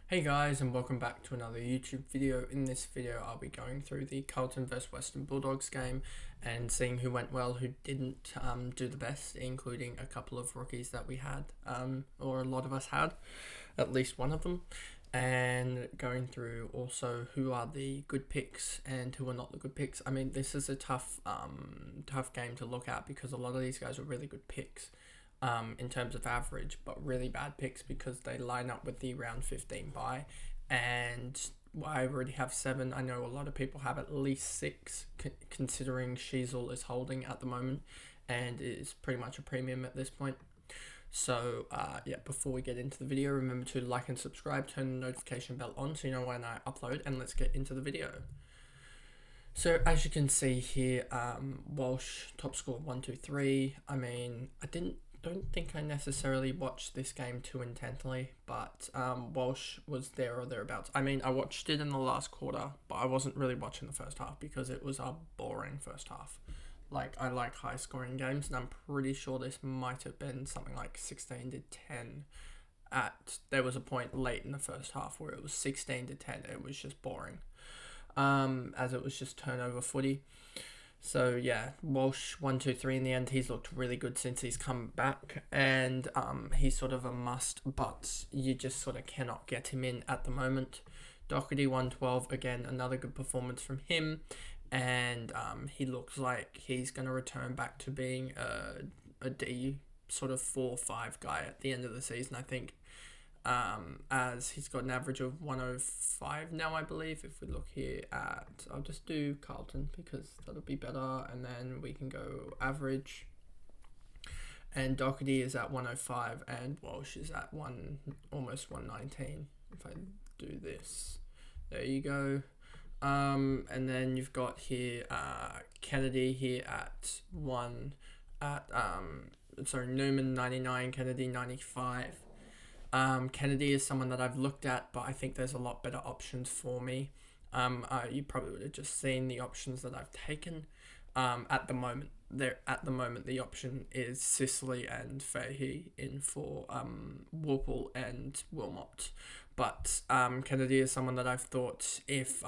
Hey guys, and welcome back to another YouTube video. In this video I'll be going through the Carlton vs Western Bulldogs game and seeing who went well, who didn't do the best, including a couple of rookies that we had, or a lot of us had, at least one of them, and going through also who are the good picks and who are not the good picks. I mean, this is a tough game to look at because a lot of these guys are really good picks. In terms of average, but really bad picks because they line up with the round 15 bye, and I already have 7. I know a lot of people have at least 6, considering Sheasel is holding at the moment and is pretty much a premium at this point. So yeah, before we get into the video, remember to like and subscribe, turn the notification bell on so you know when I upload, and let's get into the video. So as you can see here, Walsh top score 1-2-3. I mean, don't think I necessarily watched this game too intently, but Walsh was there or thereabouts. I mean, I watched it in the last quarter, but I wasn't really watching the first half because it was a boring first half. Like, I like high scoring games, and I'm pretty sure this might have been something like 16-10. There was a point late in the first half where it was 16-10. It was just boring, as it was just turnover footy. So yeah, Walsh 1-2-3 in the end. He's looked really good since he's come back, and he's sort of a must, but you just sort of cannot get him in at the moment. Doherty 1-12, again, another good performance from him, and he looks like he's going to return back to being a D sort of 4-5 guy at the end of the season, I think. As he's got an average of 105 now, I believe. If we look here at, I'll just do Carlton because that'll be better, and then we can go average. And Doherty is at 105, and Walsh is at almost 119. If I do this, there you go. And then you've got here Kennedy here at Newman 99, Kennedy 95. Kennedy is someone that I've looked at, but I think there's a lot better options for me. You probably would have just seen the options that I've taken. At the moment, the option is Sicily and Fahey in for Warple and Wilmot. But Kennedy is someone that I've thought if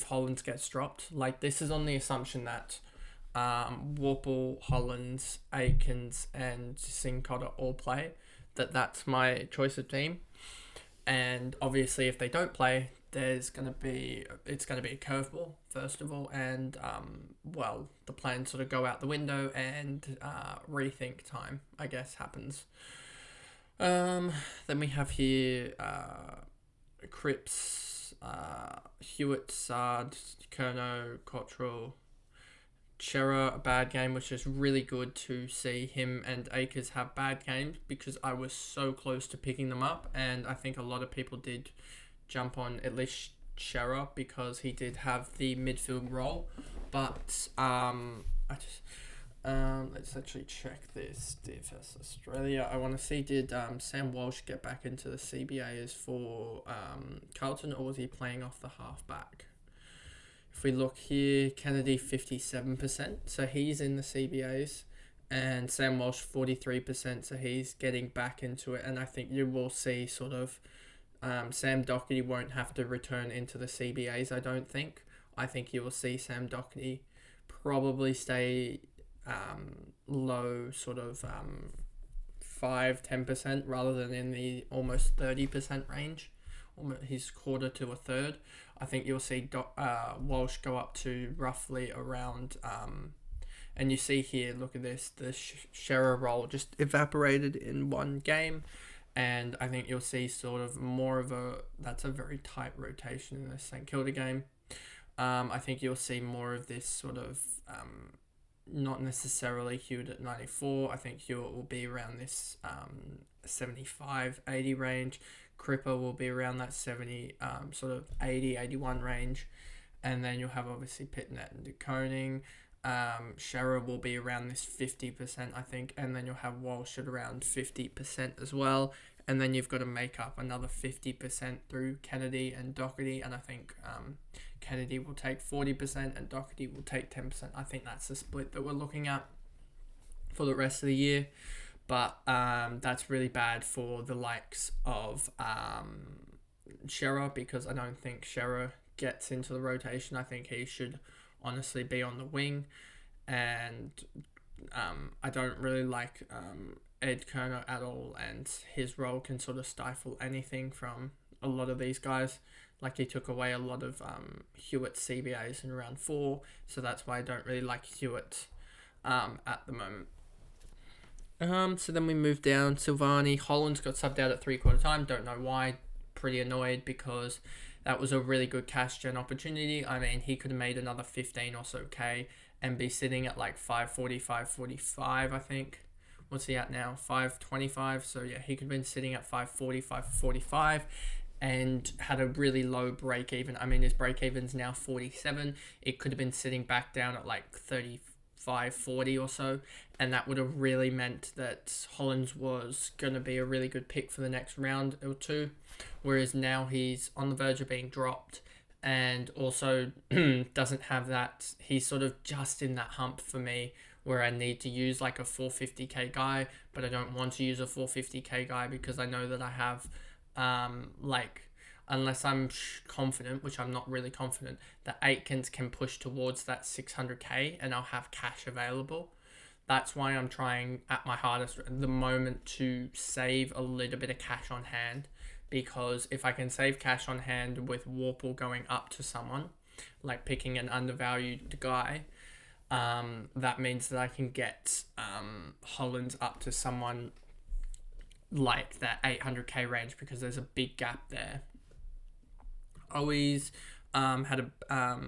Hollands gets dropped, like, this is on the assumption that Warple, Hollands, Aikens, and Cincotta all play. That's my choice of team, and obviously if they don't play, it's gonna be a curveball first of all, and well, the plans sort of go out the window, and rethink time, I guess, happens. Then we have here Cripps, Hewitt, Sard, Kerno, Cottrell, Shearer, a bad game, which is really good to see him and Akers have bad games because I was so close to picking them up, and I think a lot of people did jump on at least Shearer because he did have the midfield role. But let's actually check this DFS Australia. I want to see, did Sam Walsh get back into the CBAs for Carlton, or was he playing off the halfback? If we look here, Kennedy 57%, so he's in the CBAs, and Sam Walsh 43%, so he's getting back into it. And I think you will see sort of Sam Doherty won't have to return into the CBAs, I don't think. I think you will see Sam Doherty probably stay low, sort of 5-10%, rather than in the almost 30% range. He's quarter to a third. I think you'll see Walsh go up to roughly around, and you see here, look at this, the Shearer role just evaporated in one game, and I think you'll see sort of more of that's a very tight rotation in the St Kilda game. I think you'll see more of this sort of, not necessarily Hewitt at 94. I think Hewitt will be around this 75-80 range. Cripper will be around that 70, sort of 80-81 range, and then you'll have obviously Pitnet and De Koning. Shearer will be around this 50%, I think, and then you'll have Walsh at around 50% as well, and then you've got to make up another 50% through Kennedy and Doherty, and I think Kennedy will take 40% and Doherty will take 10%. I think that's the split that we're looking at for the rest of the year. But that's really bad for the likes of Shearer, because I don't think Shearer gets into the rotation. I think he should honestly be on the wing, and I don't really like Ed Kerner at all, and his role can sort of stifle anything from a lot of these guys. Like, he took away a lot of Hewitt's CBAs in round 4, so that's why I don't really like Hewitt at the moment. So then we move down. Silvani. Hollands got subbed out at 3/4 time. Don't know why. Pretty annoyed, because that was a really good cash gen opportunity. I mean, he could have made another 15 or so K and be sitting at like 540, 545, I think. What's he at now? 525. So yeah, he could have been sitting at 540, 545 and had a really low break even. I mean, his break even's now 47. It could have been sitting back down at like 35, 40 or so. And that would have really meant that Hollands was going to be a really good pick for the next round or two. Whereas now he's on the verge of being dropped, and also doesn't have that. He's sort of just in that hump for me where I need to use like a 450k guy, but I don't want to use a 450k guy because I know that I have, unless I'm confident, which I'm not really confident, that Aitkins can push towards that 600k and I'll have cash available. That's why I'm trying at my hardest at the moment to save a little bit of cash on hand, because if I can save cash on hand with Warple going up to someone, like picking an undervalued guy, that means that I can get Hollands up to someone like that 800k range, because there's a big gap there. Always had a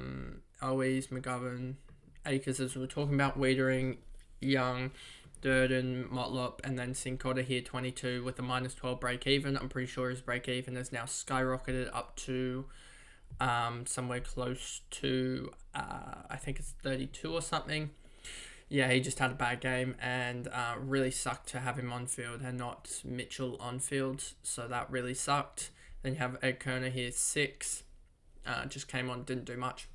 always McGovern, Akers, as we were talking about, Wiedering, Young, Durden, Motlop, and then Cincotta here 22 with a -12 break even. I'm pretty sure his break even has now skyrocketed up to somewhere close to I think it's 32 or something. Yeah, he just had a bad game, and really sucked to have him on field and not Mitchell on field, so that really sucked. Then you have Ed Kerner here 6, just came on, didn't do much.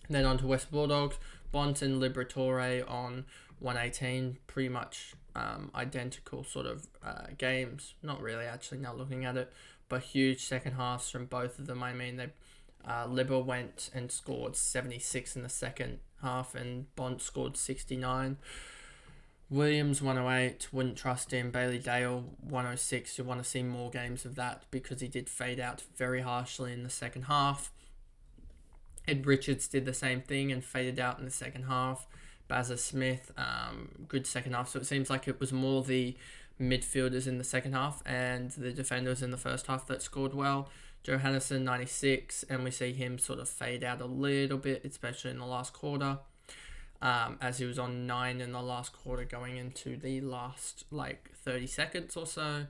And then on to West Bulldogs, BONT and Liberatore on 118, pretty much identical sort of games. Not really, actually, now looking at it, but huge second halves from both of them. I mean, they Liber went and scored 76 in the second half, and BONT scored 69. Williams 108, wouldn't trust him. Bailey Dale 106. You want to see more games of that, because he did fade out very harshly in the second half. Ed Richards did the same thing and faded out in the second half. Bazza Smith, good second half. So it seems like it was more the midfielders in the second half and the defenders in the first half that scored well. Johannesson 96, and we see him sort of fade out a little bit, especially in the last quarter, as he was on 9 in the last quarter going into the last 30 seconds or so.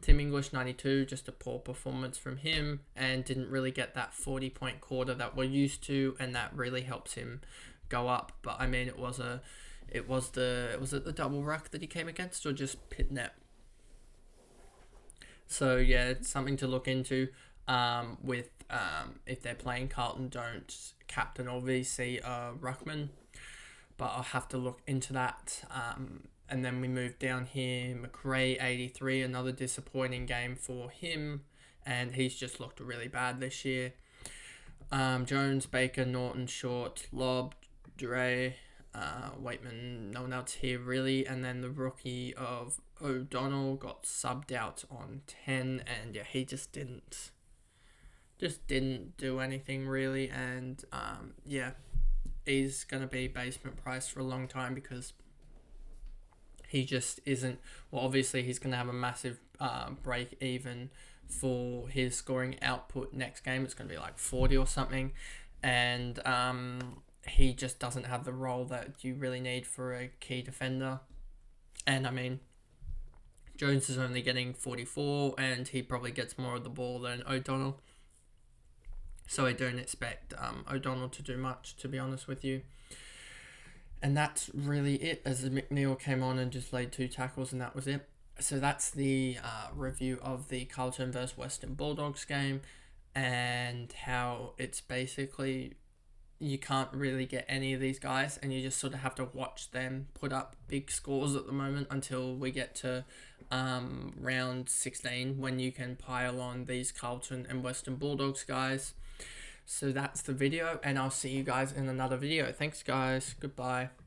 Tim English 92, just a poor performance from him, and didn't really get that 40-point quarter that we're used to, and that really helps him go up. But I mean, was it the double ruck that he came against, or just pit net? So yeah, it's something to look into. With if they're playing Carlton, don't captain or VC ruckman, but I'll have to look into that. And then we move down here. McRae 83, another disappointing game for him, and he's just looked really bad this year. Jones, Baker, Norton, Short, Lobb, Dre, Waitman, no one else here really. And then the rookie of O'Donnell got subbed out on 10, and yeah, he just didn't do anything really. And yeah, he's gonna be basement price for a long time, because he just isn't. Well, obviously he's gonna have a massive break even for his scoring output next game. It's gonna be like 40 or something, and he just doesn't have the role that you really need for a key defender. And I mean, Jones is only getting 44, and he probably gets more of the ball than O'Donnell. So I don't expect O'Donnell to do much, to be honest with you. And that's really it, as McNeil came on and just laid 2 tackles, and that was it. So that's the review of the Carlton versus Western Bulldogs game, and how it's basically you can't really get any of these guys, and you just sort of have to watch them put up big scores at the moment until we get to round 16, when you can pile on these Carlton and Western Bulldogs guys. So that's the video, and I'll see you guys in another video. Thanks guys, goodbye.